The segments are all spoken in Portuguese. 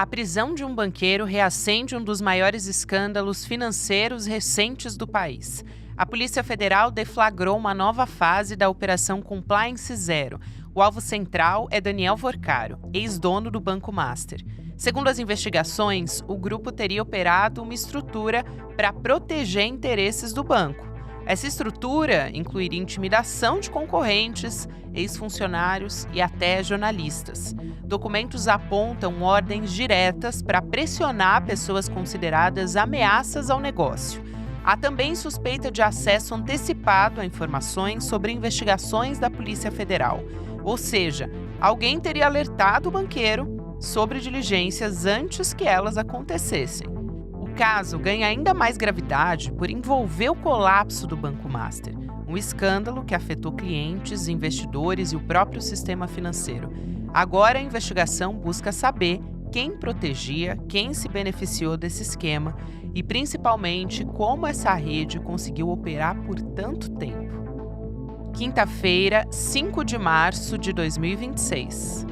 A prisão de um banqueiro reacende um dos maiores escândalos financeiros recentes do país. A Polícia Federal deflagrou uma nova fase da Operação Compliance Zero. O alvo central é Daniel Vorcaro, ex-dono do Banco Master. Segundo as investigações, o grupo teria operado uma estrutura para proteger interesses do banco. Essa estrutura incluiria intimidação de concorrentes, ex-funcionários e até jornalistas. Documentos apontam ordens diretas para pressionar pessoas consideradas ameaças ao negócio. Há também suspeita de acesso antecipado a informações sobre investigações da Polícia Federal. Ou seja, alguém teria alertado o banqueiro sobre diligências antes que elas acontecessem. O caso ganha ainda mais gravidade por envolver o colapso do Banco Master, um escândalo que afetou clientes, investidores e o próprio sistema financeiro. Agora a investigação busca saber quem protegia, quem se beneficiou desse esquema e, principalmente, como essa rede conseguiu operar por tanto tempo. Quinta-feira, 5 de março de 2026.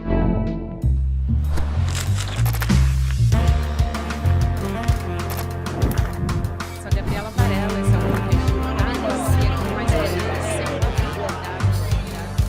Sou Gabriela Varela, esse é o podcast do Análise, aqui mais informação da realidade.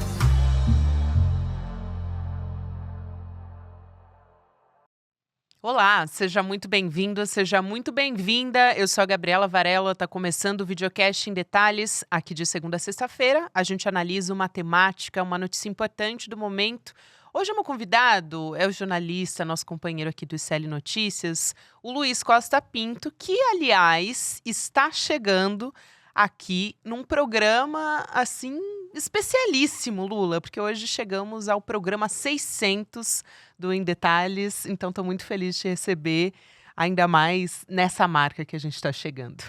Olá, seja muito bem-vindo, seja muito bem-vinda. Eu sou a Gabriela Varela, está começando o Videocast em Detalhes. Aqui de segunda a sexta-feira, a gente analisa uma temática, uma notícia importante do momento. Hoje, o meu convidado é o jornalista, nosso companheiro aqui do ICL Notícias, o Luiz Costa Pinto, que, aliás, está chegando aqui num programa, assim, especialíssimo, Lula, porque hoje chegamos ao programa 600 do Em Detalhes, então estou muito feliz de te receber, ainda mais nessa marca que a gente está chegando.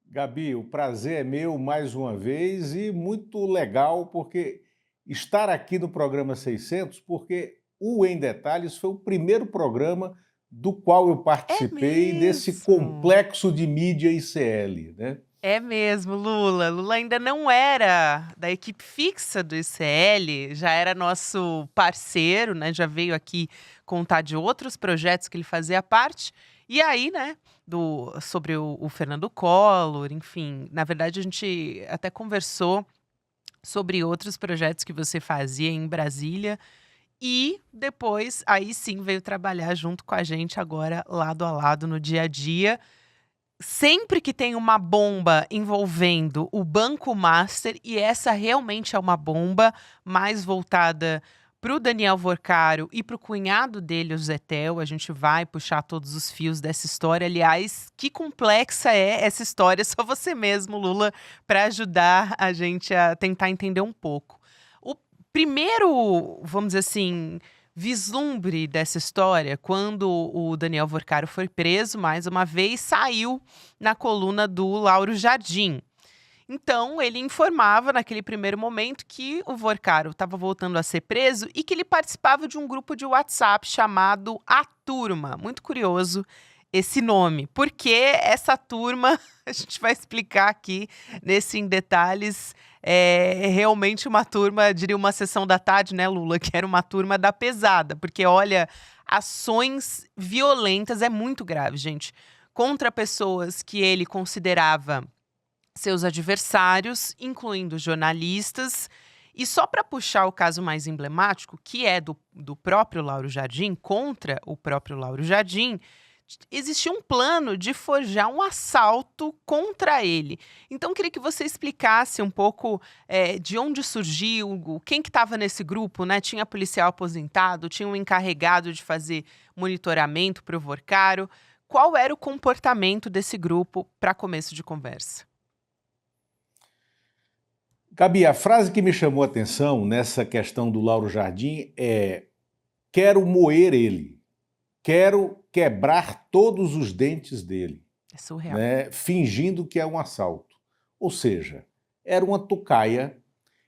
Gabi, o prazer é meu mais uma vez e muito legal porque estar aqui no programa 600, porque o Em Detalhes foi o primeiro programa do qual eu É participei desse mesmo? complexo de mídia ICL, né? É mesmo, Lula. Lula ainda não era da equipe fixa do ICL, já era nosso parceiro, né? Já veio aqui contar de outros projetos que ele fazia parte. E aí, né, sobre o Fernando Collor, enfim. Na verdade, a gente até conversou sobre outros projetos que você fazia em Brasília. E depois, aí sim, veio trabalhar junto com a gente agora, lado a lado, no dia a dia. Sempre que tem uma bomba envolvendo o Banco Master, e essa realmente é uma bomba mais voltada para o Daniel Vorcaro e para o cunhado dele, o Zetel, a gente vai puxar todos os fios dessa história. Aliás, que complexa é essa história, só você mesmo, Lula, para ajudar a gente a tentar entender um pouco. O primeiro, vamos dizer assim, vislumbre dessa história, quando o Daniel Vorcaro foi preso, mais uma vez, saiu na coluna do Lauro Jardim. Então, ele informava naquele primeiro momento que o Vorcaro estava voltando a ser preso e que ele participava de um grupo de WhatsApp chamado A Turma. Muito curioso esse nome, porque essa turma, a gente vai explicar aqui nesse em detalhes, é realmente uma turma, diria uma sessão da tarde, né, Lula, que era uma turma da pesada, porque olha, ações violentas é muito grave, gente, contra pessoas que ele considerava seus adversários, incluindo jornalistas. E só para puxar o caso mais emblemático, que é do próprio Lauro Jardim, contra o próprio Lauro Jardim, existia um plano de forjar um assalto contra ele. Então, queria que você explicasse um pouco de onde surgiu, quem que estava nesse grupo, né? Tinha policial aposentado, tinha um encarregado de fazer monitoramento para o Vorcaro. Qual era o comportamento desse grupo para começo de conversa? Gabi, a frase que me chamou a atenção nessa questão do Lauro Jardim é: quero moer ele, quero quebrar todos os dentes dele, É surreal. né? Fingindo que é um assalto. Ou seja, era uma tocaia,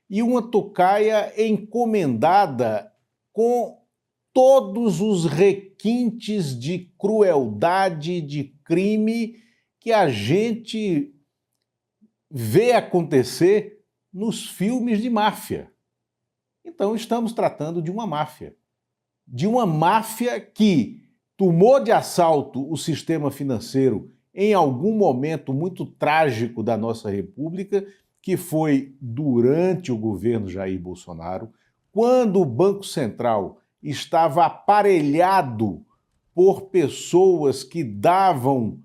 e uma tocaia encomendada com todos os requintes de crueldade, de crime que a gente vê acontecer nos filmes de máfia. Então, estamos tratando de uma máfia, de uma máfia que tomou de assalto o sistema financeiro em algum momento muito trágico da nossa República, que foi durante o governo Jair Bolsonaro, quando o Banco Central estava aparelhado por pessoas que davam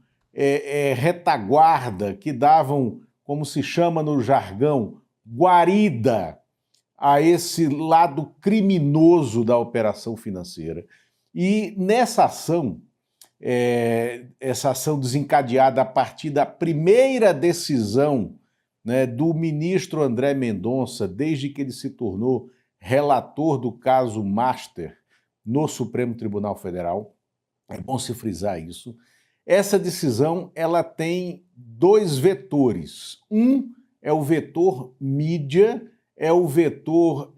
retaguarda, que davam, como se chama no jargão, guarida a esse lado criminoso da operação financeira. E nessa ação, essa ação desencadeada a partir da primeira decisão, né, do ministro André Mendonça, desde que ele se tornou relator do caso Master no Supremo Tribunal Federal, é bom se frisar isso. Essa decisão ela tem dois vetores. Um é o vetor mídia, é o vetor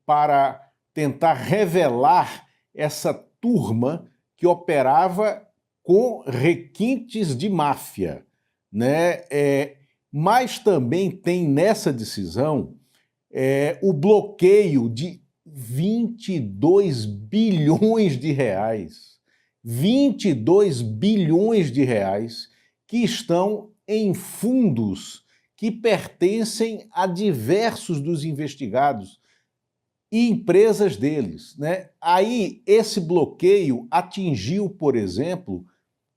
para tentar revelar essa turma que operava com requintes de máfia, né? Mas também tem nessa decisão o bloqueio de 22 bilhões de reais. 22 bilhões de reais que estão em fundos que pertencem a diversos dos investigados e empresas deles, né? Aí esse bloqueio atingiu, por exemplo,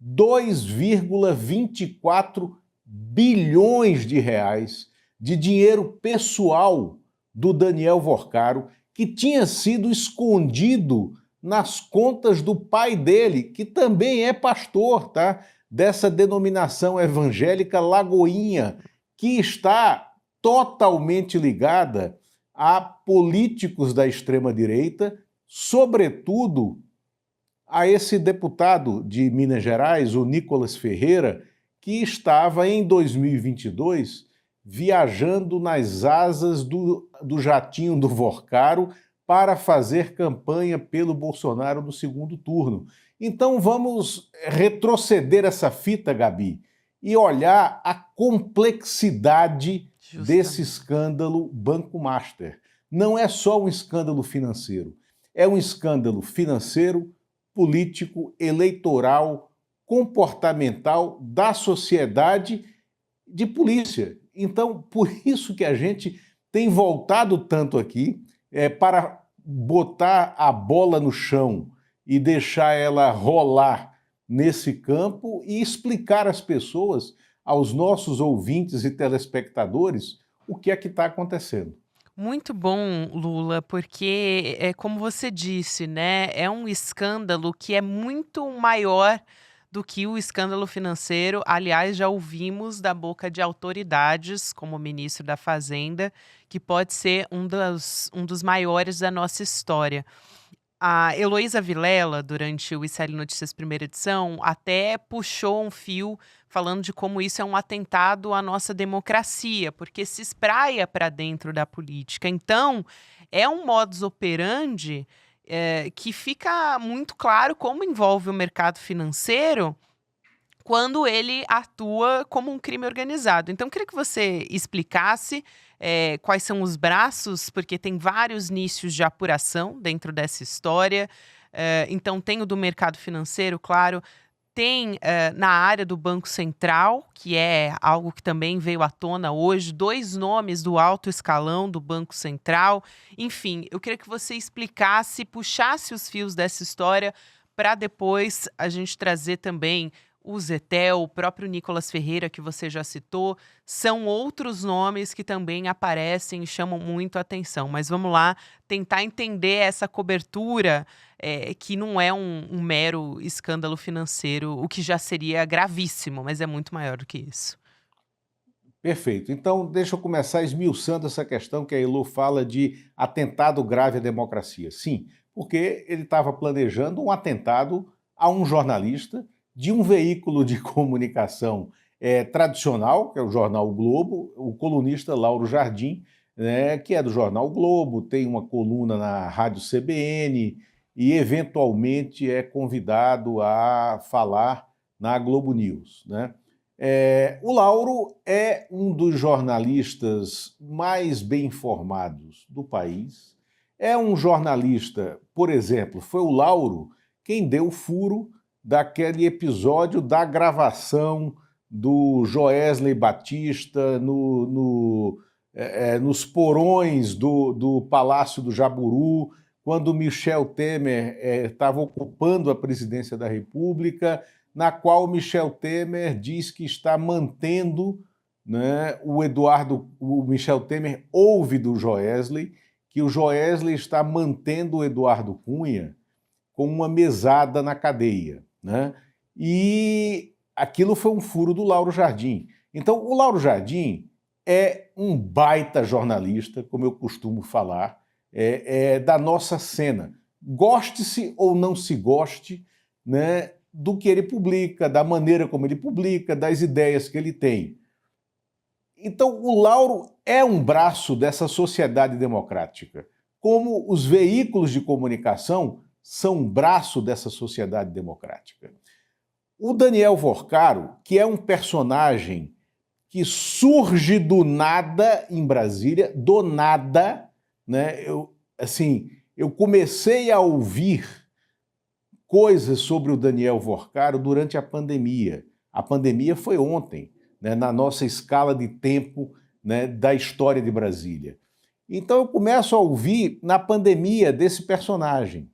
2,24 bilhões de reais de dinheiro pessoal do Daniel Vorcaro, que tinha sido escondido nas contas do pai dele, que também é pastor, tá? Dessa denominação evangélica Lagoinha, que está totalmente ligada a políticos da extrema-direita, sobretudo a esse deputado de Minas Gerais, o Nicolas Ferreira, que estava em 2022 viajando nas asas do jatinho do Vorcaro para fazer campanha pelo Bolsonaro no segundo turno. Então vamos retroceder essa fita, Gabi, e olhar a complexidade desse escândalo Banco Master. Não é só um escândalo financeiro, é um escândalo financeiro, político, eleitoral, comportamental, da sociedade, de polícia. Então, por isso que a gente tem voltado tanto aqui para botar a bola no chão e deixar ela rolar nesse campo e explicar às pessoas, aos nossos ouvintes e telespectadores, o que é que está acontecendo. Muito bom, Lula, porque é como você disse, né, é um escândalo que é muito maior do que o escândalo financeiro. Aliás, já ouvimos da boca de autoridades, como o ministro da Fazenda, que pode ser um dos maiores da nossa história. A Heloísa Vilela, durante o ICL Notícias primeira edição, até puxou um fio falando de como isso é um atentado à nossa democracia, porque se espraia para dentro da política. Então, é um modus operandi que fica muito claro como envolve o mercado financeiro quando ele atua como um crime organizado. Então, eu queria que você explicasse quais são os braços, porque tem vários nichos de apuração dentro dessa história. Então, tem o do mercado financeiro, claro, tem na área do Banco Central, que é algo que também veio à tona hoje, dois nomes do alto escalão do Banco Central. Enfim, eu queria que você explicasse, puxasse os fios dessa história para depois a gente trazer também o Zetel, o próprio Nicolas Ferreira, que você já citou, são outros nomes que também aparecem e chamam muito a atenção. Mas vamos lá tentar entender essa cobertura, que não é um mero escândalo financeiro, o que já seria gravíssimo, mas é muito maior do que isso. Perfeito. Então, deixa eu começar esmiuçando essa questão que a Elo fala de atentado grave à democracia. Sim, porque ele estava planejando um atentado a um jornalista de um veículo de comunicação tradicional, que é o jornal o Globo, o colunista Lauro Jardim, né, que é do jornal o Globo, tem uma coluna na Rádio CBN e, eventualmente, é convidado a falar na Globo News, né? O Lauro é um dos jornalistas mais bem informados do país, É um jornalista, por exemplo, foi o Lauro quem deu o furo daquele episódio da gravação do Joesley Batista nos porões do Palácio do Jaburu, quando Michel Temer estava ocupando a presidência da República, na qual Michel Temer diz que está mantendo, né, o Michel Temer ouve do Joesley que o Joesley está mantendo o Eduardo Cunha com uma mesada na cadeia, né? E aquilo foi um furo do Lauro Jardim. Então, o Lauro Jardim é um baita jornalista, como eu costumo falar, da nossa cena. Goste-se ou não se goste, né, do que ele publica, da maneira como ele publica, das ideias que ele tem. Então, o Lauro é um braço dessa sociedade democrática, como os veículos de comunicação são um braço dessa sociedade democrática. O Daniel Vorcaro, que é um personagem que surge do nada em Brasília, do nada, né? Eu comecei a ouvir coisas sobre o Daniel Vorcaro durante a pandemia. A pandemia foi ontem, né, na nossa escala de tempo, né, da história de Brasília. Então eu começo a ouvir na pandemia desse personagem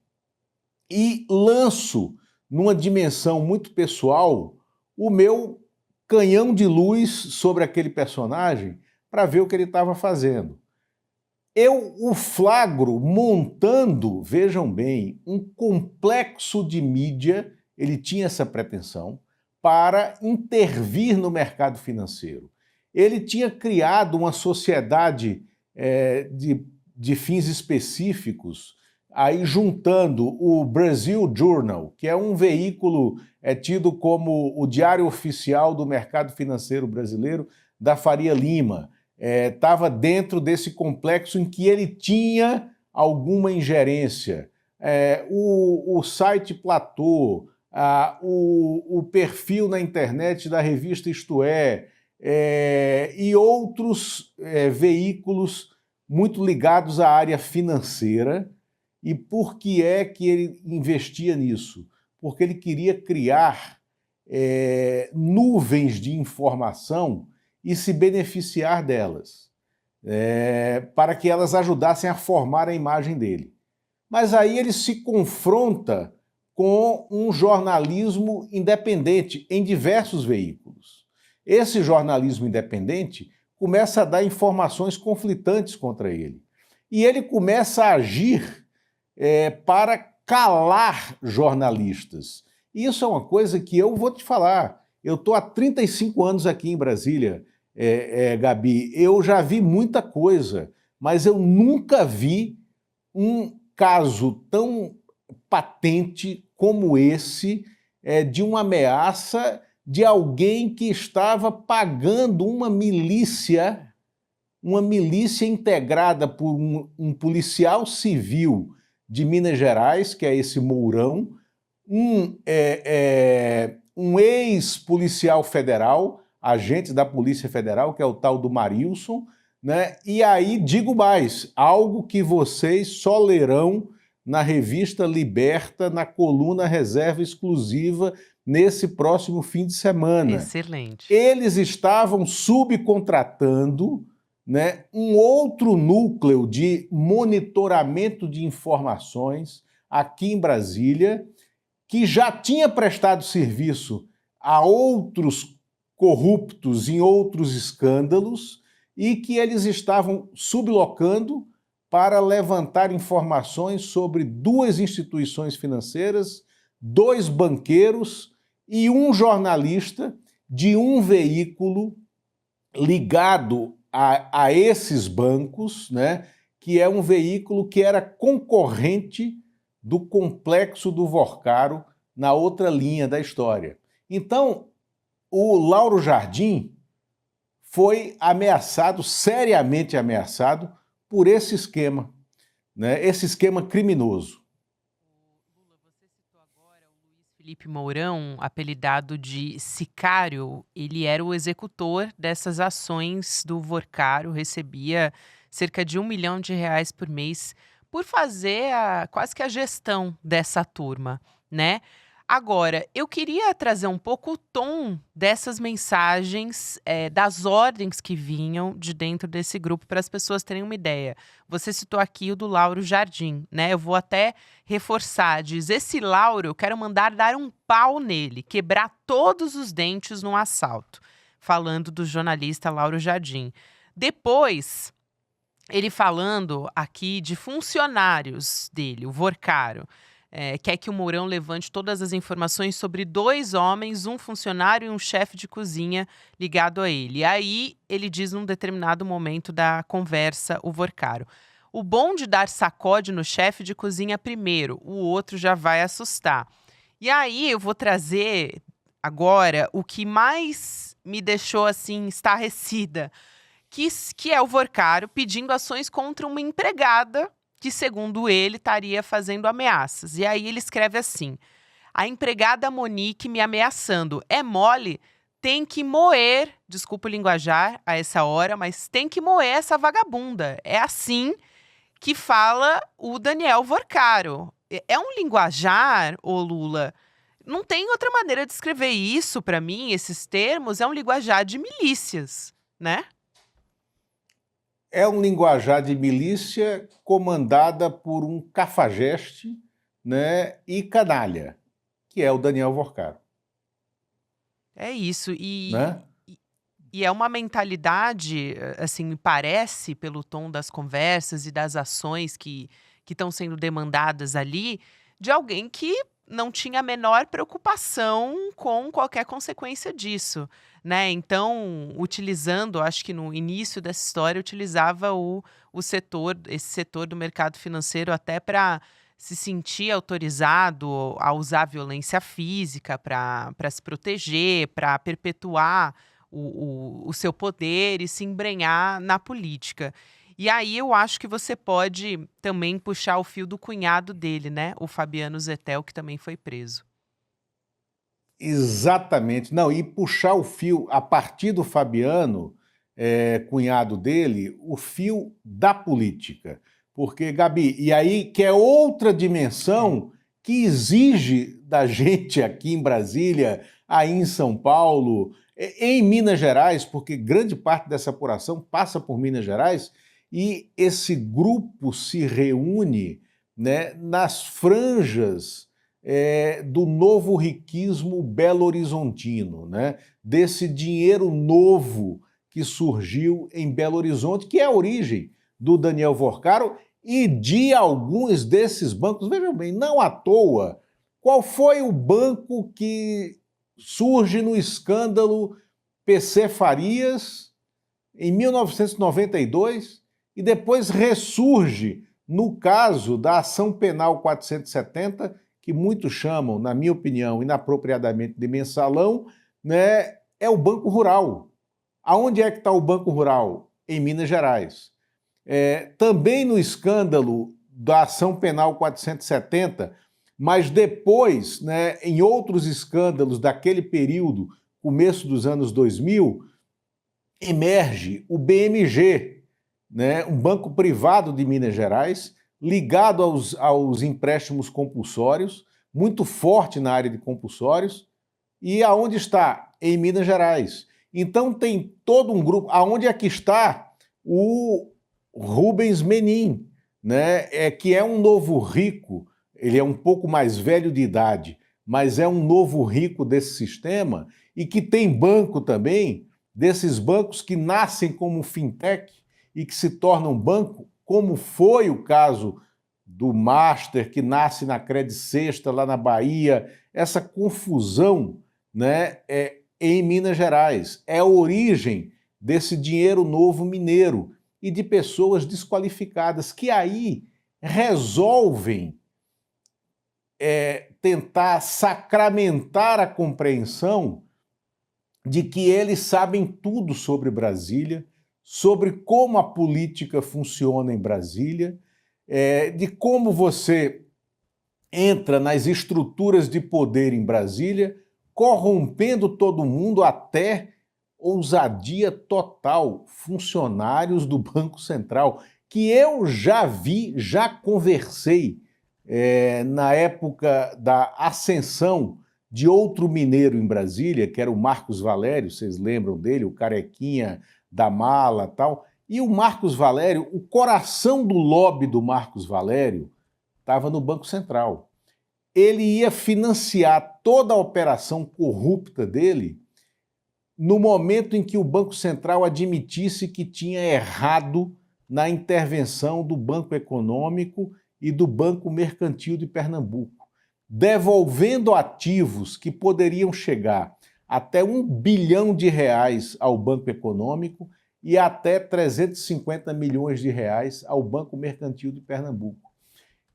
e lanço, numa dimensão muito pessoal, o meu canhão de luz sobre aquele personagem para ver o que ele estava fazendo. Eu o flagro montando, vejam bem, um complexo de mídia, ele tinha essa pretensão, para intervir no mercado financeiro. Ele tinha criado uma sociedade de fins específicos, aí juntando o Brazil Journal, que é um veículo tido como o diário oficial do mercado financeiro brasileiro, da Faria Lima. Estava dentro desse complexo em que ele tinha alguma ingerência. O site Platô, o perfil na internet da revista Isto e outros veículos muito ligados à área financeira. E por que é que ele investia nisso? Porque ele queria criar nuvens de informação e se beneficiar delas, para que elas ajudassem a formar a imagem dele. Mas aí ele se confronta com um jornalismo independente em diversos veículos. Esse jornalismo independente começa a dar informações conflitantes contra ele. E ele começa a agir para calar jornalistas. Isso é uma coisa que eu vou te falar. Eu estou há 35 anos aqui em Brasília, Gabi. Eu já vi muita coisa, mas eu nunca vi um caso tão patente como esse de uma ameaça de alguém que estava pagando uma milícia integrada por um policial civil de Minas Gerais, que é esse Mourão, um ex-policial federal, agente da Polícia Federal, que é o tal do Marilson, né? E aí, digo mais, algo que vocês só lerão na revista Liberta, na coluna Reserva Exclusiva, nesse próximo fim de semana. Excelente. Eles estavam subcontratando, né, um outro núcleo de monitoramento de informações aqui em Brasília, que já tinha prestado serviço a outros corruptos em outros escândalos e que eles estavam sublocando para levantar informações sobre 2 instituições financeiras, 2 banqueiros e um jornalista de um veículo ligado a esses bancos, né, que é um veículo que era concorrente do complexo do Vorcaro na outra linha da história. Então, o Lauro Jardim foi ameaçado, seriamente ameaçado, por esse esquema, né, esse esquema criminoso. Lula, você citou agora o Luiz Felipe Mourão, apelidado de Sicário. Ele era o executor dessas ações do Vorcaro, recebia cerca de R$ 1 milhão por mês por fazer quase que a gestão dessa turma, né? Agora, eu queria trazer um pouco o tom dessas mensagens, das ordens que vinham de dentro desse grupo, para as pessoas terem uma ideia. Você citou aqui o do Lauro Jardim, né? Eu vou até reforçar, diz: esse Lauro, eu quero mandar dar um pau nele, quebrar todos os dentes num assalto. Falando do jornalista Lauro Jardim. Depois, ele falando aqui de funcionários dele, o Vorcaro. Quer que o Mourão levante todas as informações sobre 2 homens, um funcionário e um chefe de cozinha ligado a ele. E aí ele diz num determinado momento da conversa, o Vorcaro: o bom de dar sacode no chefe de cozinha primeiro, o outro já vai assustar. E aí eu vou trazer agora o que mais me deixou assim estarrecida, que é o Vorcaro pedindo ações contra uma empregada que, segundo ele, estaria fazendo ameaças. E aí ele escreve assim: a empregada Monique me ameaçando. É mole? Tem que moer, desculpa o linguajar a essa hora, mas tem que moer essa vagabunda. É assim que fala o Daniel Vorcaro. É um linguajar, ô Lula. Não tem outra maneira de escrever isso para mim, esses termos, é um linguajar de milícias, né? É um linguajar de milícia comandada por um cafajeste, né, e canalha, que é o Daniel Vorcaro. É isso. Né? E é uma mentalidade, assim, me parece, pelo tom das conversas e das ações que estão sendo demandadas ali, de alguém que não tinha a menor preocupação com qualquer consequência disso, né? Então, utilizando, acho que no início dessa história, utilizava esse setor do mercado financeiro até para se sentir autorizado a usar violência física para se proteger, para perpetuar o seu poder e se embrenhar na política. E aí eu acho que você pode também puxar o fio do cunhado dele, né? O Fabiano Zettel, que também foi preso. Exatamente. Não, e puxar o fio a partir do Fabiano, cunhado dele, o fio da política. Porque, Gabi, e aí que é outra dimensão que exige da gente aqui em Brasília, aí em São Paulo, em Minas Gerais, porque grande parte dessa apuração passa por Minas Gerais, e esse grupo se reúne, né, nas franjas do novo riquismo belo-horizontino, né? Desse dinheiro novo que surgiu em Belo Horizonte, que é a origem do Daniel Vorcaro e de alguns desses bancos. Vejam bem, não à toa, qual foi o banco que surge no escândalo PC Farias em 1992 e depois ressurge no caso da ação penal 470, que muitos chamam, na minha opinião, inapropriadamente de mensalão, né, é o Banco Rural. Aonde é que está o Banco Rural? Em Minas Gerais. Também no escândalo da ação penal 470, mas depois, né, em outros escândalos daquele período, começo dos anos 2000, emerge o BMG, né, um banco privado de Minas Gerais, ligado aos empréstimos compulsórios, muito forte na área de compulsórios, e aonde está? Em Minas Gerais. Então tem todo um grupo. Aonde é que está o Rubens Menin, né, que é um novo rico, ele é um pouco mais velho de idade, mas é um novo rico desse sistema e que tem banco também, desses bancos que nascem como fintech e que se tornam banco, como foi o caso do Master, que nasce na Credit Sexta, lá na Bahia, essa confusão, né, em Minas Gerais. É a origem desse dinheiro novo mineiro e de pessoas desqualificadas que aí resolvem tentar sacramentar a compreensão de que eles sabem tudo sobre Brasília, sobre como a política funciona em Brasília, de como você entra nas estruturas de poder em Brasília, corrompendo todo mundo até ousadia total, funcionários do Banco Central. que eu já vi, já conversei na época da ascensão de outro mineiro em Brasília, que era o Marcos Valério, vocês lembram dele, o carequinha da mala e tal. E o Marcos Valério, o coração do lobby do Marcos Valério estava no Banco Central. Ele ia financiar toda a operação corrupta dele no momento em que o Banco Central admitisse que tinha errado na intervenção do Banco Econômico e do Banco Mercantil de Pernambuco, devolvendo ativos que poderiam chegar até R$ 1 bilhão ao Banco Econômico e até 350 milhões de reais ao Banco Mercantil de Pernambuco.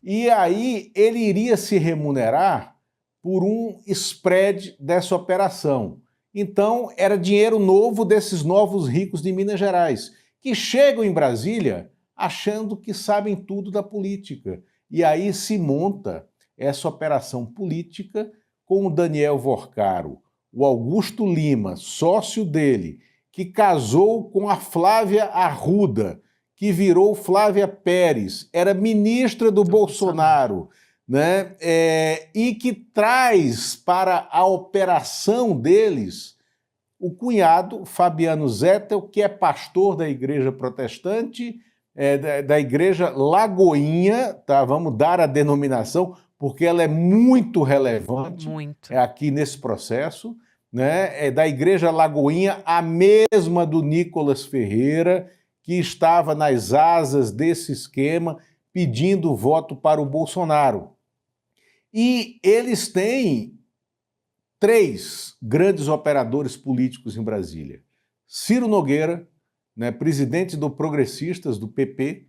E aí ele iria se remunerar por um spread dessa operação. Então, era dinheiro novo desses novos ricos de Minas Gerais, que chegam em Brasília achando que sabem tudo da política. E aí se monta essa operação política com o Daniel Vorcaro, o Augusto Lima, sócio dele, que casou com a Flávia Arruda, que virou Flávia Pérez, era ministra do Bolsonaro, né? E que traz para a operação deles o cunhado Fabiano Zettel, que é pastor da igreja protestante, da igreja Lagoinha, tá? Vamos dar a denominação, porque ela é muito relevante aqui nesse processo, né? É da igreja Lagoinha, a mesma do Nicolas Ferreira, que estava nas asas desse esquema, pedindo voto para o Bolsonaro. E eles têm 3 grandes operadores políticos em Brasília. Ciro Nogueira, né, presidente do Progressistas, do PP,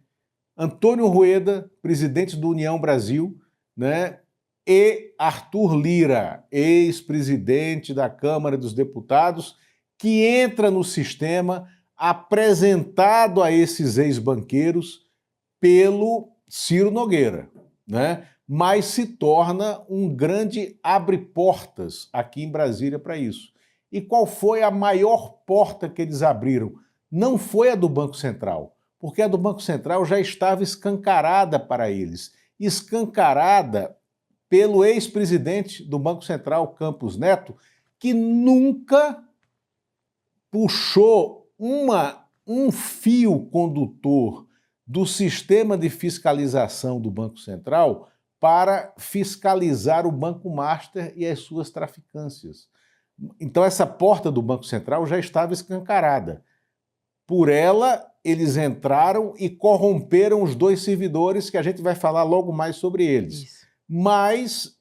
Antônio Rueda, presidente do União Brasil, né, e Arthur Lira, ex-presidente da Câmara dos Deputados, que entra no sistema apresentado a esses ex-banqueiros pelo Ciro Nogueira, né? Mas se torna um grande abre-portas aqui em Brasília para isso. E qual foi a maior porta que eles abriram? Não foi a do Banco Central, porque a do Banco Central já estava escancarada para eles, escancarada pelo ex-presidente do Banco Central, Campos Neto, que nunca puxou um fio condutor do sistema de fiscalização do Banco Central para fiscalizar o Banco Master e as suas traficâncias. Então essa porta do Banco Central já estava escancarada. Por ela, eles entraram e corromperam os 2 servidores, que a gente vai falar logo mais sobre eles. Isso. Mas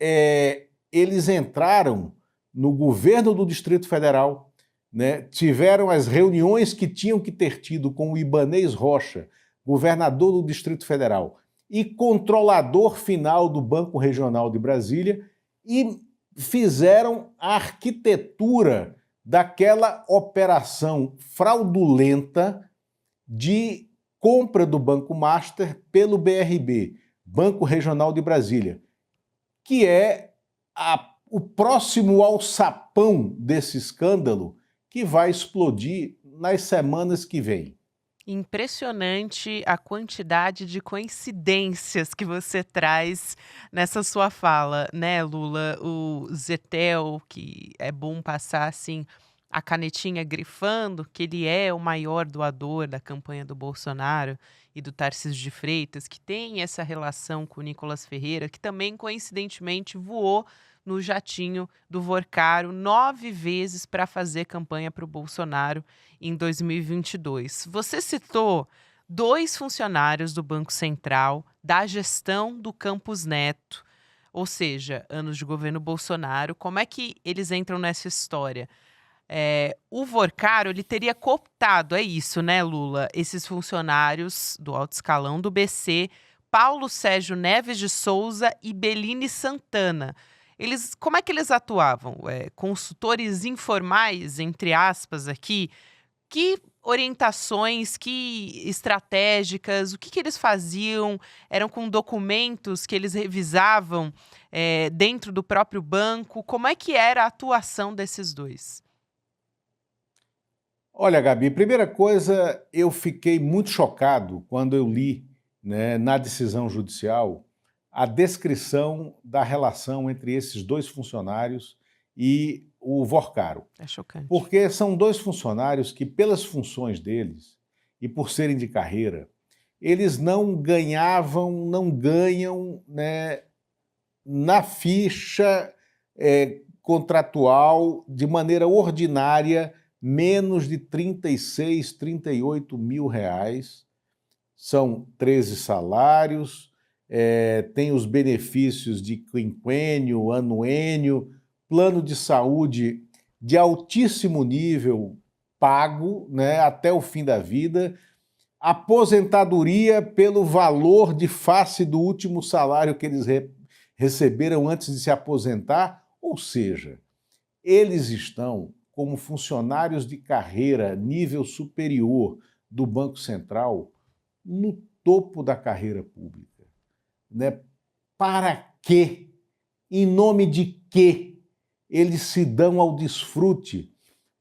eles entraram no governo do Distrito Federal, né, tiveram as reuniões que tinham que ter tido com o Ibanez Rocha, governador do Distrito Federal, e controlador final do Banco Regional de Brasília, e fizeram a arquitetura daquela operação fraudulenta de compra do Banco Master pelo BRB, Banco Regional de Brasília, que é o próximo alçapão desse escândalo que vai explodir nas semanas que vêm. Impressionante a quantidade de coincidências que você traz nessa sua fala, né, Lula? O Zettel, que é bom passar assim a canetinha grifando que ele é o maior doador da campanha do Bolsonaro e do Tarcísio de Freitas, que tem essa relação com o Nicolas Ferreira, que também coincidentemente voou no jatinho do Vorcaro 9 vezes para fazer campanha para o Bolsonaro em 2022. Você citou 2 funcionários do Banco Central da gestão do Campos Neto, ou seja, anos de governo Bolsonaro. Como é que eles entram nessa história? O Vorcaro, ele teria cooptado, é isso, né, Lula? Esses funcionários do alto escalão do BC, Paulo Sérgio Neves de Souza e Beline Santana. Como é que eles atuavam? Consultores informais, entre aspas, aqui. Que orientações, que estratégicas, o que eles faziam? Eram com documentos que eles revisavam dentro do próprio banco? Como é que era a atuação desses 2? Olha, Gabi, primeira coisa, eu fiquei muito chocado quando eu li, né, na decisão judicial a descrição da relação entre esses dois funcionários e o Vorcaro. É chocante. Porque são dois funcionários que, pelas funções deles e por serem de carreira, eles não ganhavam, não ganham, né, na ficha contratual, de maneira ordinária, menos de 36, 38 mil reais. São 13 salários, tem os benefícios de quinquênio, anuênio, plano de saúde de altíssimo nível pago, né, até o fim da vida, aposentadoria pelo valor de face do último salário que eles receberam antes de se aposentar, ou seja, eles estão como funcionários de carreira nível superior do Banco Central no topo da carreira pública, né? Para quê? Em nome de quê eles se dão ao desfrute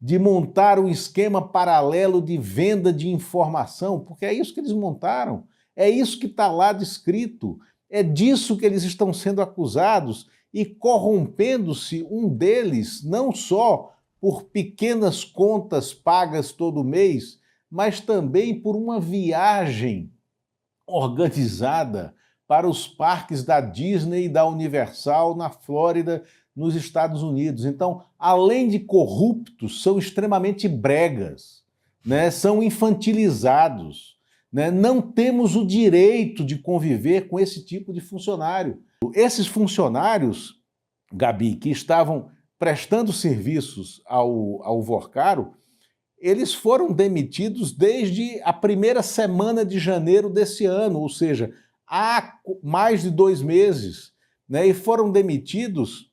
de montar um esquema paralelo de venda de informação? Porque é isso que eles montaram, é isso que está lá descrito, é disso que eles estão sendo acusados e corrompendo-se um deles, não só por pequenas contas pagas todo mês, mas também por uma viagem organizada para os parques da Disney e da Universal na Flórida, nos Estados Unidos. Então, além de corruptos, são extremamente bregas, né? São infantilizados, né? Não temos o direito de conviver com esse tipo de funcionário. Esses funcionários, Gabi, que estavam prestando serviços ao Vorcaro, eles foram demitidos desde a primeira semana de janeiro desse ano, ou seja, há mais de 2 meses, né? E foram demitidos,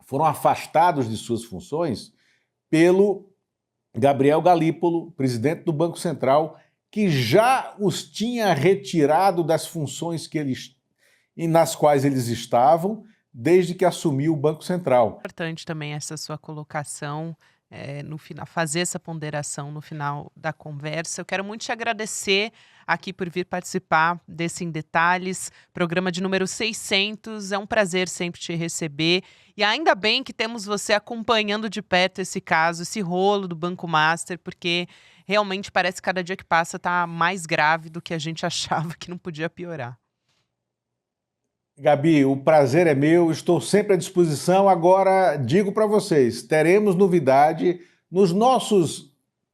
foram afastados de suas funções pelo Gabriel Galípolo, presidente do Banco Central, que já os tinha retirado das funções nas quais eles estavam desde que assumiu o Banco Central. Importante também essa sua colocação, no final, fazer essa ponderação no final da conversa. Eu quero muito te agradecer aqui por vir participar desse Em Detalhes, programa de número 600. É um prazer sempre te receber. E ainda bem que temos você acompanhando de perto esse caso, esse rolo do Banco Master, porque realmente parece que cada dia que passa está mais grave do que a gente achava que não podia piorar. Gabi, o prazer é meu, estou sempre à disposição. Agora, digo para vocês, teremos novidade nos nossos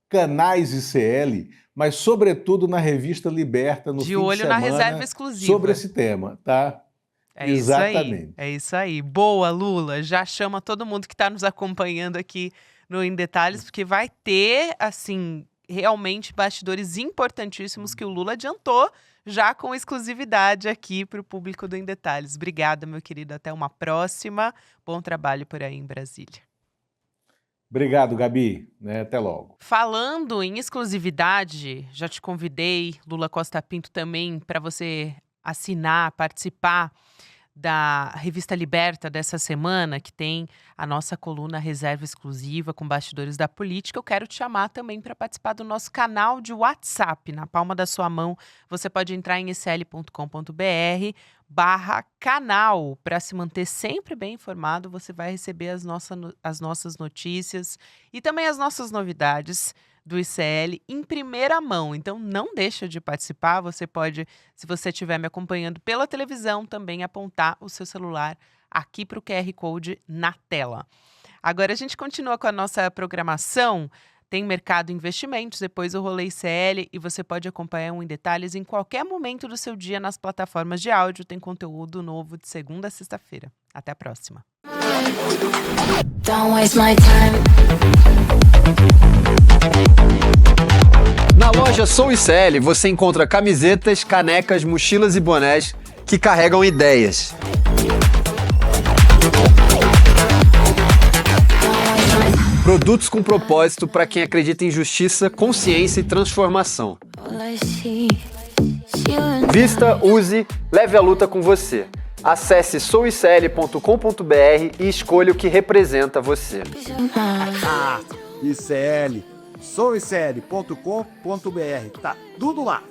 canais ICL, mas sobretudo na revista Liberta, no fim De olho de na semana, reserva exclusiva. sobre esse tema, tá? É Exatamente. isso aí, é isso aí. Boa, Lula. Já chama todo mundo que está nos acompanhando aqui no Em Detalhes, porque vai ter, assim, realmente bastidores importantíssimos que o Lula adiantou já com exclusividade aqui para o público do Em Detalhes. Obrigada, meu querido. Até uma próxima. Bom trabalho por aí em Brasília. Obrigado, Gabi. Né? Até logo. Falando em exclusividade, já te convidei, Lula Costa Pinto, também para você assinar, participar da revista Liberta dessa semana, que tem a nossa coluna Reserva Exclusiva com bastidores da política. Eu quero te chamar também para participar do nosso canal de WhatsApp. Na palma da sua mão, você pode entrar em ecl.com.br/canal para se manter sempre bem informado. Você vai receber as nossas notícias e também as nossas novidades do ICL em primeira mão. Então, não deixa de participar. Você pode, se você estiver me acompanhando pela televisão, também apontar o seu celular aqui para o QR Code na tela. Agora, a gente continua com a nossa programação. Tem Mercado Investimentos, depois o Rolê ICL, e você pode acompanhar um Em Detalhes em qualquer momento do seu dia nas plataformas de áudio. Tem conteúdo novo de segunda a sexta-feira. Até a próxima. Don't waste my time. Na loja Sou ICL você encontra camisetas, canecas, mochilas e bonés que carregam ideias. Produtos com propósito para quem acredita em justiça, consciência e transformação. Vista, use, leve a luta com você. Acesse souicl.com.br e escolha o que representa você. ICL, souemcl.com.br. Tá tudo lá.